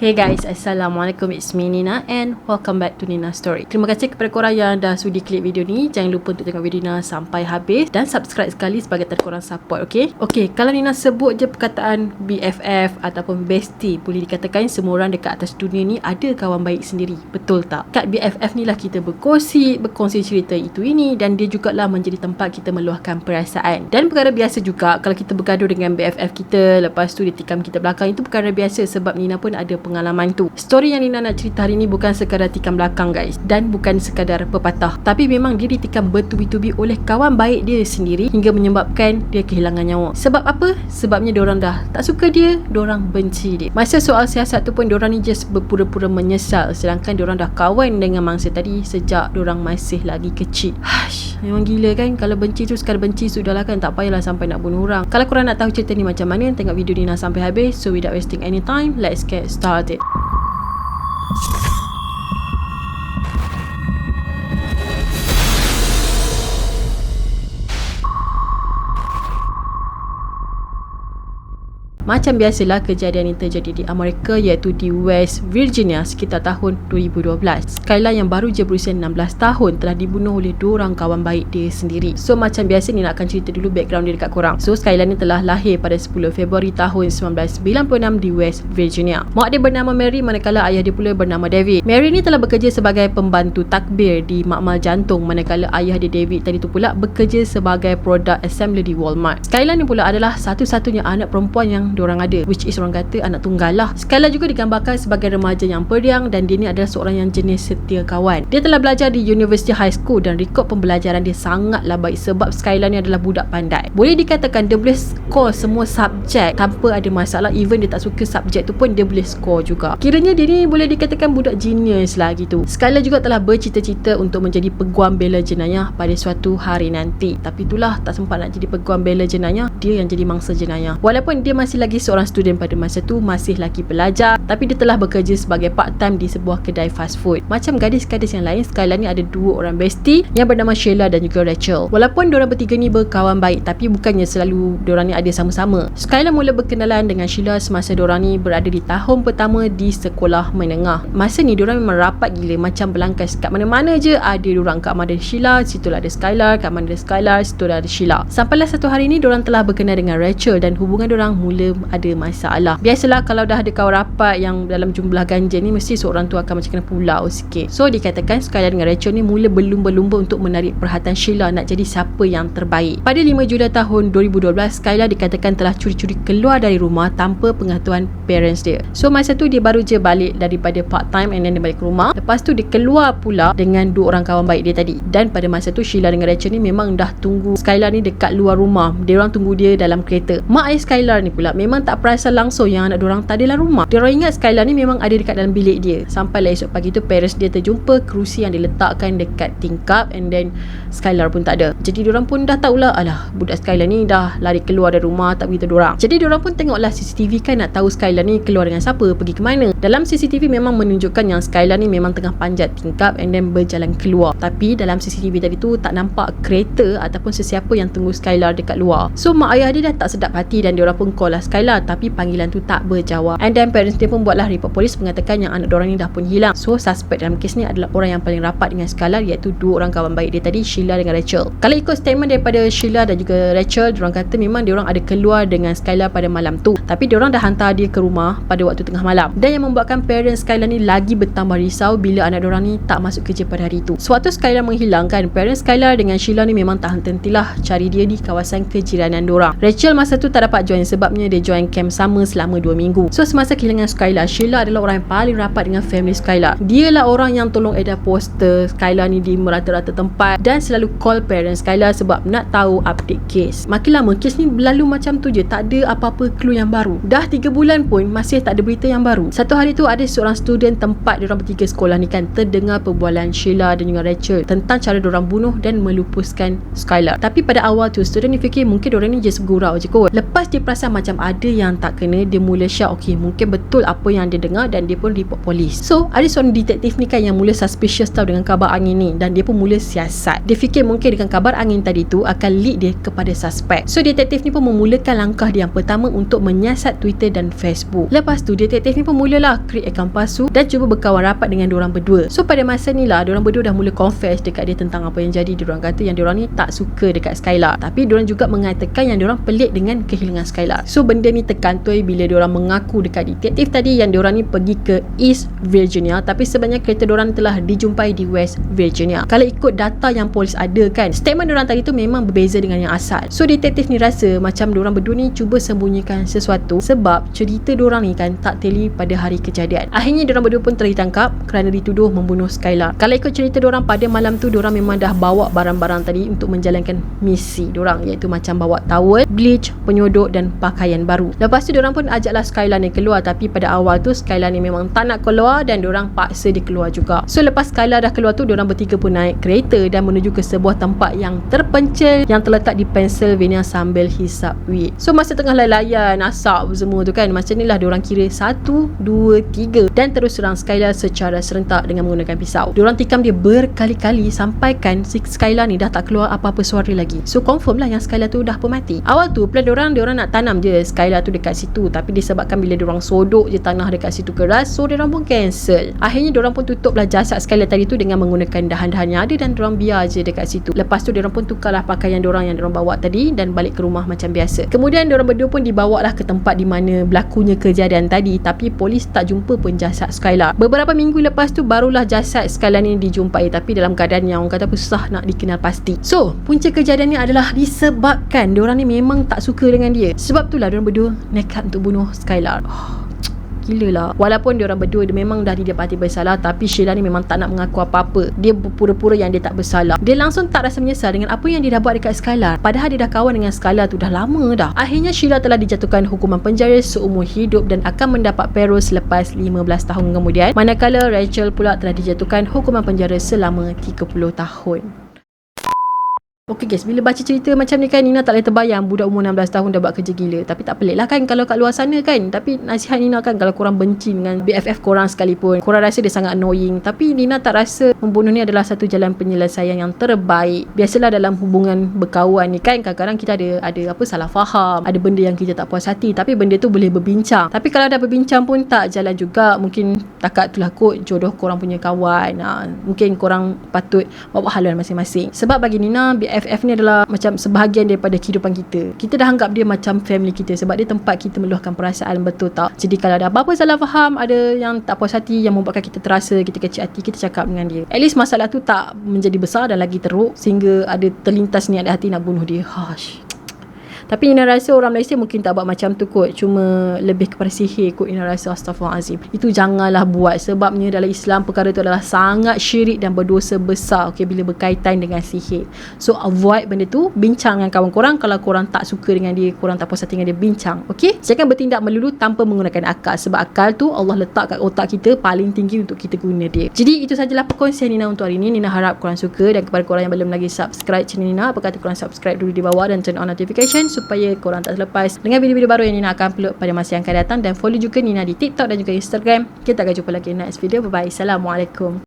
Hey guys, Assalamualaikum, it's me Nina and welcome back to Nina Story. Terima kasih kepada korang yang dah sudi klik video ni. Jangan lupa untuk tengok video Nina sampai habis dan subscribe sekali sebagai tanda korang support, okay? Okay, kalau Nina sebut je perkataan BFF ataupun bestie, boleh dikatakan semua orang dekat atas dunia ni ada kawan baik sendiri, betul tak? Kat BFF ni lah kita berkongsi cerita itu ini, dan dia jugalah menjadi tempat kita meluahkan perasaan. Dan perkara biasa juga kalau kita bergaduh dengan BFF kita, lepas tu dia tikam kita belakang, itu perkara biasa sebab Nina pun ada pengalaman tu. Story yang Nina nak cerita hari ni bukan sekadar tikam belakang guys, dan bukan sekadar pepatah, tapi memang dia ditikam bertubi-tubi oleh kawan baik dia sendiri hingga menyebabkan dia kehilangan nyawa. Sebab apa? Sebabnya diorang dah tak suka dia, diorang benci dia. Masa soal siasat tu pun diorang ni just berpura-pura menyesal, sedangkan diorang dah kawan dengan mangsa tadi sejak diorang masih lagi kecil. Memang gila kan? Kalau benci tu sekadar benci sudahlah kan, tak payahlah sampai nak bunuh orang. Kalau korang nak tahu cerita ni macam mana, tengok video Nina sampai habis. So without wasting any time, let's get started. Macam biasalah kejadian ini terjadi di Amerika, iaitu di West Virginia sekitar tahun 2012. Skylar yang baru je berusia 16 tahun telah dibunuh oleh dua orang kawan baik dia sendiri. So macam biasa ni nak akan cerita dulu background dia dekat korang. So Skylar ni telah lahir pada 10 Februari tahun 1996 di West Virginia. Mak dia bernama Mary, manakala ayah dia pula bernama David. Mary ni telah bekerja sebagai pembantu takbir di makmal jantung, manakala ayah dia David tadi tu pula bekerja sebagai product assembly di Walmart. Skylar ni pula adalah satu-satunya anak perempuan yang diorang ada, which is orang kata anak tunggal lah. Skylar juga digambarkan sebagai remaja yang periang, dan dia ni adalah seorang yang jenis setia kawan. Dia telah belajar di University High School dan rekod pembelajaran dia sangatlah baik sebab Skylar ni adalah budak pandai. Boleh dikatakan dia boleh score semua subjek tanpa ada masalah. Even dia tak suka subjek tu pun dia boleh score juga. Kiranya dia ni boleh dikatakan budak genius lah gitu. Skylar juga telah bercita-cita untuk menjadi peguam bela jenayah pada suatu hari nanti, tapi itulah tak sempat nak jadi peguam bela jenayah, dia yang jadi mangsa jenayah. Walaupun dia masih lagi seorang student pada masa tu, masih lagi pelajar, tapi dia telah bekerja sebagai part time di sebuah kedai fast food. Macam gadis-gadis yang lain, Skylar ni ada dua orang bestie yang bernama Sheila dan juga Rachel. Walaupun diorang bertiga ni berkawan baik, tapi bukannya selalu diorang ni ada sama-sama. Skylar mula berkenalan dengan Sheila semasa diorang ni berada di tahun pertama di sekolah menengah. Masa ni diorang memang rapat gila, macam berlangkas. Kat mana-mana je ada diorang. Kat mana ada Sheila, situ lah ada Skylar. Kat mana ada Skylar, situ lah ada Sheila. Sampailah satu hari ni diorang telah berkenal dengan Rachel dan hubungan diorang mula ada masalah. Biasalah kalau dah ada kawan rapat yang dalam jumlah ganjil ni, mesti seorang tu akan macam kena pulau sikit. So dikatakan Skylar dengan Rachel ni mula berlumba-lumba untuk menarik perhatian Sheila, nak jadi siapa yang terbaik. Pada 5 Julai tahun 2012, Skylar dikatakan telah curi-curi keluar dari rumah tanpa pengetahuan parents dia. So masa tu dia baru je balik daripada part time, and then dia balik ke rumah. Lepas tu dia keluar pula dengan dua orang kawan baik dia tadi. Dan pada masa tu Sheila dengan Rachel ni memang dah tunggu Skylar ni dekat luar rumah. Dia orang tunggu dia dalam kereta. Mak ayah Skylar ni pula memang tak perasan langsung yang anak diorang tak adalah rumah. Diorang ingat Skylar ni memang ada dekat dalam bilik dia. Sampailah esok pagi tu parents dia terjumpa kerusi yang diletakkan dekat tingkap, and then Skylar pun tak ada. Jadi diorang pun dah tahulah, alah budak Skylar ni dah lari keluar dari rumah, tak beritahu diorang. Jadi diorang pun tengoklah CCTV kan, nak tahu Skylar ni keluar dengan siapa, pergi ke mana. Dalam CCTV memang menunjukkan yang Skylar ni memang tengah panjat tingkap and then berjalan keluar. Tapi dalam CCTV tadi tu tak nampak kereta ataupun sesiapa yang tunggu Skylar dekat luar. So mak ayah dia dah tak sedap hati dan diorang pun call lah Skylar, tapi panggilan tu tak berjawab. And then parents dia pun buatlah report polis mengatakan yang anak diorang ni dah pun hilang. So suspect dalam kes ni adalah orang yang paling rapat dengan Skylar, iaitu dua orang kawan baik dia tadi, Sheila dengan Rachel. Kalau ikut statement daripada Sheila dan juga Rachel, diorang kata memang diorang ada keluar dengan Skylar pada malam tu, tapi diorang dah hantar dia ke rumah pada waktu tengah malam. Dan yang membuatkan parents Skylar ni lagi bertambah risau bila anak diorang ni tak masuk kerja pada hari tu. Sewaktu Skylar menghilang kan, parents Skylar dengan Sheila ni memang tak henti-hentilah cari dia di kawasan kejiranan diorang. Rachel masa tu tak dapat join sebabnya dia join camp sama selama 2 minggu. So semasa kehilangan Skylar, Sheila adalah orang yang paling rapat dengan family Skylar. Dialah orang yang tolong edar poster Skylar ni di merata-rata tempat dan selalu call parents Skylar sebab nak tahu update kes. Makin lama kes ni berlalu macam tu je, tak ada apa-apa clue yang baru. Dah 3 bulan pun masih tak ada berita yang baru. Satu hari tu ada seorang student tempat diorang bertiga sekolah ni kan terdengar perbualan Sheila dan juga Rachel tentang cara diorang bunuh dan melupuskan Skylar. Tapi pada awal tu student ni fikir mungkin diorang ni just bergurau je kot. Lepas dia perasan macam ada yang tak kena, dia mula syak, okay, mungkin betul apa yang dia dengar, dan dia pun report polis. So ada seorang detektif ni kan yang mula suspicious tau dengan kabar angin ni, dan dia pun mula siasat. Dia fikir mungkin dengan kabar angin tadi tu akan lead dia kepada suspek. So detektif ni pun memulakan langkah dia yang pertama untuk menyiasat Twitter dan Facebook. Lepas tu detektif ni pun mulalah create akaun palsu dan cuba berkawan rapat dengan diorang berdua. So pada masa ni lah diorang berdua dah mula confess dekat dia tentang apa yang jadi. Diorang kata yang diorang ni tak suka dekat Skylar, tapi diorang juga mengatakan yang diorang pelik dengan kehilangan Skylar. So benda ni terkantoi bila diorang mengaku dekat detektif tadi yang diorang ni pergi ke East Virginia, tapi sebenarnya kereta diorang telah dijumpai di West Virginia. Kalau ikut data yang polis ada kan, statement diorang tadi tu memang berbeza dengan yang asal. So detektif ni rasa macam diorang berdua ni cuba sembunyikan sesuatu sebab cerita diorang ni kan tak tally pada hari kejadian. Akhirnya diorang berdua pun telah ditangkap kerana dituduh membunuh Skylar. Kalau ikut cerita diorang, pada malam tu diorang memang dah bawa barang-barang tadi untuk menjalankan misi diorang, iaitu macam bawa towel, bleach, penyodok dan pakaian baru. Lepas tu diorang pun ajaklah Skylar ni keluar, tapi pada awal tu Skylar ni memang tak nak keluar dan diorang paksa dia keluar juga. So lepas Skylar dah keluar tu, diorang bertiga pun naik kereta dan menuju ke sebuah tempat yang terpencil yang terletak di Pennsylvania sambil hisap weed. So masa tengah layan asap semua tu kan, macam ni lah diorang kira 1, 2, 3 dan terus serang Skylar secara serentak dengan menggunakan pisau. Diorang tikam dia berkali-kali sampaikan si Skylar ni dah tak keluar apa-apa suara lagi. So confirm lah yang Skylar tu dah pun mati. Awal tu plan diorang nak tanam je Skylar tu dekat situ, tapi disebabkan bila diorang sodok je tanah dekat situ keras, so diorang pun cancel. Akhirnya diorang pun tutuplah jasad Skylar tadi tu dengan menggunakan dahan-dahan yang ada dan diorang biar je dekat situ. Lepas tu diorang pun tukarlah pakaian diorang yang diorang bawa tadi dan balik ke rumah macam biasa. Kemudian diorang berdua pun dibawa lah ke tempat di mana berlakunya kejadian tadi, tapi polis tak jumpa pun jasad Skylar. Beberapa minggu lepas tu barulah jasad Skylar ni dijumpai, tapi dalam keadaan yang orang kata susah nak dikenal pasti. So punca kejadian ni adalah disebabkan diorang ni memang tak suka dengan dia. Sebab itulah diorang berdua nekat untuk bunuh Skylar. Gila lah. Walaupun diorang berdua dia memang dah didapati bersalah, tapi Sheila ni memang tak nak mengaku apa-apa. Dia pura-pura yang dia tak bersalah. Dia langsung tak rasa menyesal dengan apa yang dia dah buat dekat Skylar, padahal dia dah kawan dengan Skylar tu dah lama dah. Akhirnya Sheila telah dijatuhkan hukuman penjara seumur hidup dan akan mendapat parole selepas 15 tahun kemudian, manakala Rachel pula telah dijatuhkan hukuman penjara selama 30 tahun. Okay guys, bila baca cerita macam ni kan, Nina tak boleh terbayang budak umur 16 tahun dah buat kerja gila. Tapi tak pelik lah kan kalau kat luar sana kan. Tapi nasihat Nina kan, kalau korang benci dengan BFF korang sekalipun, korang rasa dia sangat annoying, tapi Nina tak rasa membunuh ni adalah satu jalan penyelesaian yang terbaik. Biasalah dalam hubungan berkawan ni kan, kadang-kadang kita ada apa, salah faham, ada benda yang kita tak puas hati, tapi benda tu boleh berbincang. Tapi kalau dah berbincang pun tak jalan juga, mungkin takat itulah kot jodoh korang punya kawan. Mungkin korang patut bawa haluan masing-masing. Sebab bagi Nina, BFF ni adalah macam sebahagian daripada kehidupan kita. Kita dah anggap dia macam family kita, sebab dia tempat kita meluahkan perasaan, betul tak? Jadi kalau ada apa-apa salah faham, ada yang tak puas hati, yang membuatkan kita terasa kita kecil hati, kita cakap dengan dia. At least masalah tu tak menjadi besar dan lagi teruk sehingga ada terlintas niat hati nak bunuh dia. Tapi Ina rasa orang Malaysia mungkin tak buat macam tu kot, cuma lebih kepada sihir kot. Ina rasa astagfirullahalazim, itu janganlah buat, sebabnya dalam Islam perkara itu adalah sangat syirik dan berdosa besar, okay, bila berkaitan dengan sihir. So avoid benda tu. Bincang dengan kawan korang. Kalau korang tak suka dengan dia, korang tak puas hati dengan dia, bincang, okay? Jangan bertindak melulu tanpa menggunakan akal, sebab akal tu Allah letak kat otak kita paling tinggi untuk kita guna dia. Jadi itu sajalah perkongsian Nina untuk hari ini. Nina harap korang suka, dan kepada korang yang belum lagi subscribe channel Nina, apa kata korang subscribe dulu di bawah dan turn on notification supaya korang tak terlepas dengan video-video baru yang Nina akan upload pada masa yang akan datang. Dan follow juga Nina di TikTok dan juga Instagram. Kita akan jumpa lagi next video. Bye bye. Assalamualaikum.